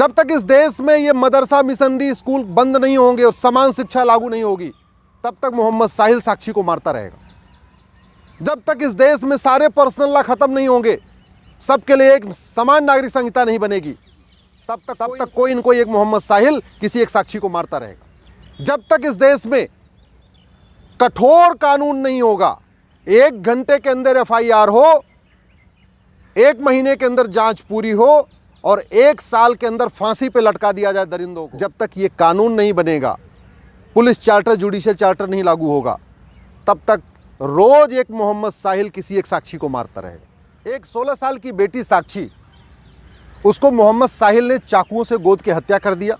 जब तक इस देश में ये मदरसा मिशनरी स्कूल बंद नहीं होंगे और समान शिक्षा लागू नहीं होगी, तब तक मोहम्मद साहिल साक्षी को मारता रहेगा। जब तक इस देश में सारे पर्सनल लॉ खत्म नहीं होंगे, सबके लिए एक समान नागरिक संहिता नहीं बनेगी, तब तक कोई न कोई एक मोहम्मद साहिल किसी एक साक्षी को मारता रहेगा। जब तक इस देश में कठोर कानून नहीं होगा, 1 घंटे के अंदर FIR हो, 1 महीने के अंदर जांच पूरी हो और 1 साल के अंदर फांसी पे लटका दिया जाए दरिंदों को, जब तक ये कानून नहीं बनेगा, पुलिस चार्टर, जुडिशियल चार्टर नहीं लागू होगा, तब तक रोज एक मोहम्मद साहिल किसी एक साक्षी को मारता रहेगा। एक 16 साल की बेटी साक्षी, उसको मोहम्मद साहिल ने चाकुओं से गोद के हत्या कर दिया।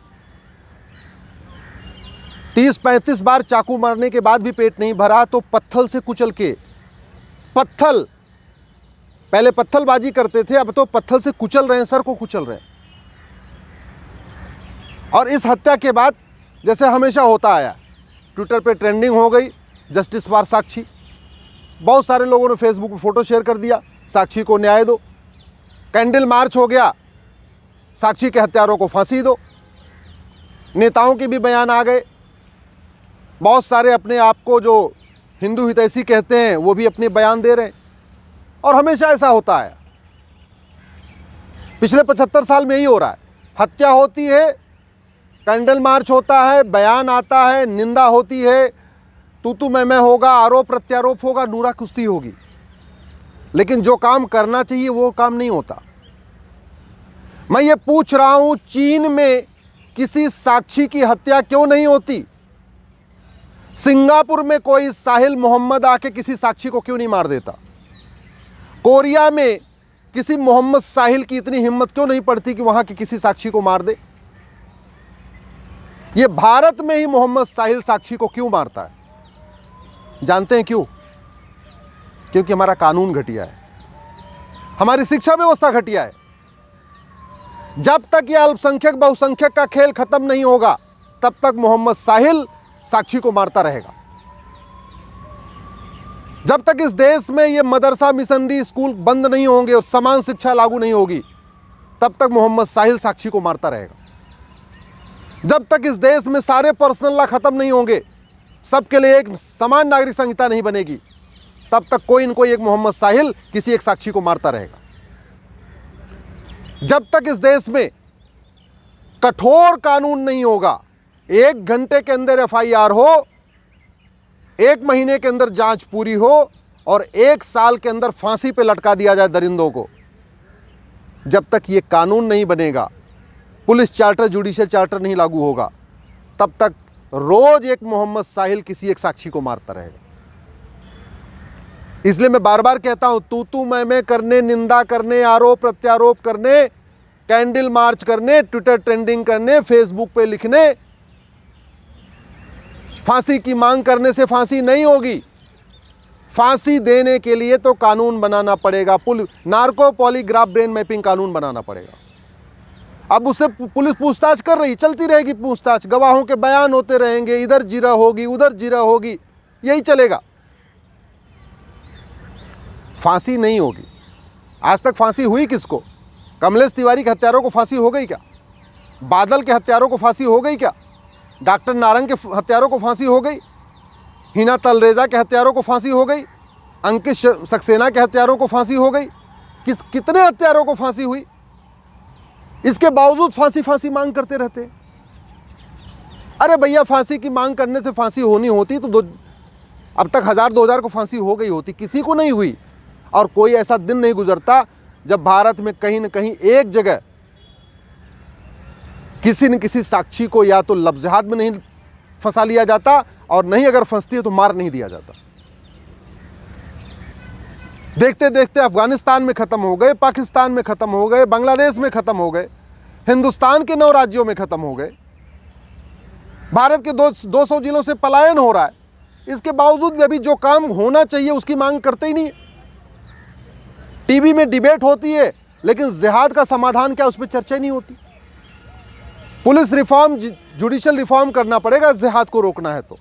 30-35 बार चाकू मारने के बाद भी पेट नहीं भरा तो पत्थल से कुचल के, पहले पत्थलबाजी करते थे, अब तो पत्थल से कुचल रहे हैं, सर को कुचल रहे हैं। और इस हत्या के बाद जैसे हमेशा होता आया, ट्विटर पे ट्रेंडिंग हो गई जस्टिस फॉर साक्षी। बहुत सारे लोगों ने फेसबुक पे फोटो शेयर कर दिया, साक्षी को न्याय दो। कैंडल मार्च हो गया, साक्षी के हत्यारों को फांसी दो। नेताओं के भी बयान आ गए, बहुत सारे अपने आप को जो हिंदू हितैषी कहते हैं वो भी अपने बयान दे रहे हैं। और हमेशा ऐसा होता है, पिछले 75 साल में यही हो रहा है। हत्या होती है, कैंडल मार्च होता है, बयान आता है, निंदा होती है, तू मैं होगा, आरोप प्रत्यारोप होगा, नूरा कुश्ती होगी, लेकिन जो काम करना चाहिए वो काम नहीं होता। मैं ये पूछ रहा हूं, चीन में किसी साक्षी की हत्या क्यों नहीं होती? सिंगापुर में कोई साहिल मोहम्मद आके किसी साक्षी को क्यों नहीं मार देता? कोरिया में किसी मोहम्मद साहिल की इतनी हिम्मत क्यों नहीं पड़ती कि वहां की किसी साक्षी को मार दे? ये भारत में ही मोहम्मद साहिल साक्षी को क्यों मारता है? जानते हैं क्यों? क्योंकि हमारा कानून घटिया है, हमारी शिक्षा व्यवस्था घटिया है। जब तक ये अल्पसंख्यक बहुसंख्यक का खेल खत्म नहीं होगा, तब तक मोहम्मद साहिल साक्षी को मारता रहेगा। जब तक इस देश में ये मदरसा मिशनरी स्कूल बंद नहीं होंगे और समान शिक्षा लागू नहीं होगी, तब तक मोहम्मद साहिल साक्षी को मारता रहेगा। जब तक इस देश में सारे पर्सनल लॉ खत्म नहीं होंगे, सबके लिए एक समान नागरिक संहिता नहीं बनेगी, तब तक कोई न कोई एक मोहम्मद साहिल किसी एक साक्षी को मारता रहेगा। जब तक इस देश में कठोर कानून नहीं होगा, 1 घंटे के अंदर FIR हो, 1 महीने के अंदर जांच पूरी हो और 1 साल के अंदर फांसी पे लटका दिया जाए दरिंदों को, जब तक ये कानून नहीं बनेगा, पुलिस चार्टर, जुडिशियल चार्टर नहीं लागू होगा, तब तक रोज एक मोहम्मद साहिल किसी एक साक्षी को मारता रहेगा। इसलिए मैं बार बार कहता हूं, तू मैं करने, निंदा करने, आरोप प्रत्यारोप करने, कैंडल मार्च करने, ट्विटर ट्रेंडिंग करने, फेसबुक पे लिखने, फांसी की मांग करने से फांसी नहीं होगी। फांसी देने के लिए तो कानून बनाना पड़ेगा, नार्को पॉलीग्राफ ब्रेन मैपिंग कानून बनाना पड़ेगा। अब उससे पुलिस पूछताछ कर रही, चलती रहेगी पूछताछ, गवाहों के बयान होते रहेंगे, इधर जिरा होगी, उधर जिरा होगी, यही चलेगा, फांसी नहीं होगी। आज तक फांसी हुई किसको? कमलेश तिवारी के हत्यारों को फांसी हो गई क्या? बादल के हत्यारों को फांसी हो गई क्या? डॉक्टर नारंग के हत्यारों को फांसी हो गई? हिना तलरेजा के हत्यारों को फांसी हो गई? अंकित सक्सेना के हत्यारों को फांसी हो गई? कितने हत्यारों को फांसी हुई? इसके बावजूद फांसी मांग करते रहते। अरे भैया, फांसी की मांग करने से फांसी होनी होती तो अब तक 1000-2000 को फांसी हो गई होती, किसी को नहीं हुई। और कोई ऐसा दिन नहीं गुजरता जब भारत में कहीं न कहीं एक जगह किसी न किसी साक्षी को या तो लफ्ज़ में नहीं फंसा लिया जाता, और नहीं अगर फंसती है तो मार नहीं दिया जाता। देखते देखते अफगानिस्तान में ख़त्म हो गए, पाकिस्तान में ख़त्म हो गए, बांग्लादेश में ख़त्म हो गए, हिंदुस्तान के 9 राज्यों में ख़त्म हो गए। भारत के 200 जिलों से पलायन हो रहा है। इसके बावजूद भी अभी जो काम होना चाहिए उसकी मांग करते ही नहीं। टीवी में डिबेट होती है, लेकिन जिहाद का समाधान क्या, उस पर चर्चा नहीं होती। पुलिस रिफॉर्म, जुडिशियल रिफॉर्म करना पड़ेगा जिहाद को रोकना है तो।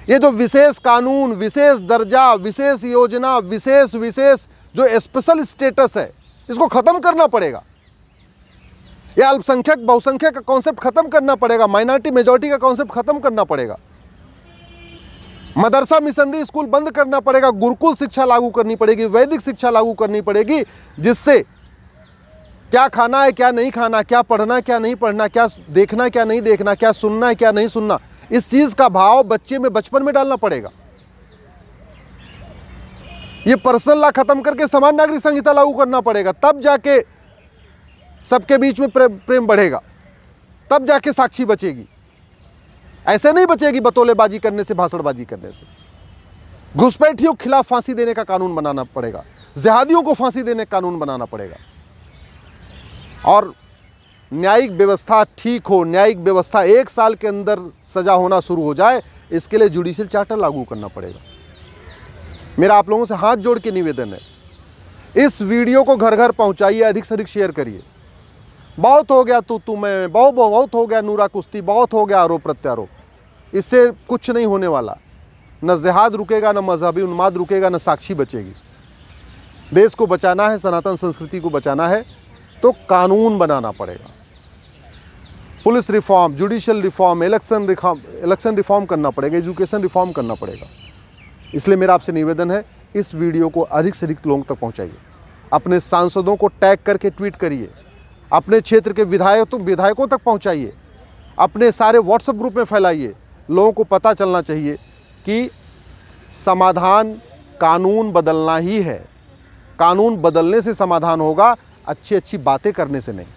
ये जो विशेष कानून, विशेष दर्जा, विशेष योजना, विशेष जो स्पेशल स्टेटस है, इसको ख़त्म करना पड़ेगा। ये अल्पसंख्यक बहुसंख्यक का कॉन्सेप्ट खत्म करना पड़ेगा, माइनॉरिटी मेजॉरिटी का कॉन्सेप्ट खत्म करना पड़ेगा। मदरसा मिशनरी स्कूल बंद करना पड़ेगा, गुरुकुल शिक्षा लागू करनी पड़ेगी, वैदिक शिक्षा लागू करनी पड़ेगी, जिससे क्या खाना है क्या नहीं खाना, क्या पढ़ना क्या नहीं पढ़ना, क्या देखना क्या नहीं देखना, क्या सुनना है क्या नहीं सुनना, इस चीज का भाव बच्चे में बचपन में डालना पड़ेगा। ये पर्सनल लॉ खत्म करके समान नागरिक संहिता लागू करना पड़ेगा, तब जाके सबके बीच में प्रेम बढ़ेगा, तब जाके साक्षी बचेगी। ऐसे नहीं बचेगी बतौलेबाजी करने से, भाषणबाजी करने से। घुसपैठियों के खिलाफ फांसी देने का कानून बनाना पड़ेगा, जिहादियों को फांसी देने का कानून बनाना पड़ेगा, और न्यायिक व्यवस्था ठीक हो, न्यायिक व्यवस्था 1 साल के अंदर सजा होना शुरू हो जाए, इसके लिए जुडिशियल चार्टर लागू करना पड़ेगा। मेरा आप लोगों से हाथ जोड़ के निवेदन है, इस वीडियो को घर घर पहुंचाइए, अधिक से अधिक शेयर करिए। बहुत हो गया तू मैं, बहुत हो गया नूरा कुश्ती, बहुत हो गया आरोप प्रत्यारोप। इससे कुछ नहीं होने वाला, न जिहाद रुकेगा, न मजहबी उन्माद रुकेगा, न साक्षी बचेगी। देश को बचाना है, सनातन संस्कृति को बचाना है, तो कानून बनाना पड़ेगा। Police reform, judicial reform, election reform करना पड़ेगा, एजुकेशन रिफॉर्म करना पड़ेगा। इसलिए मेरा आपसे निवेदन है, इस वीडियो को अधिक से अधिक लोगों तक पहुंचाइए। अपने सांसदों को टैग करके ट्वीट करिए, अपने क्षेत्र के विधायकों तक पहुंचाइए, अपने सारे व्हाट्सएप ग्रुप में फैलाइए। लोगों को पता चलना चाहिए कि समाधान कानून बदलना ही है। कानून बदलने से समाधान होगा, अच्छी अच्छी बातें करने से नहीं।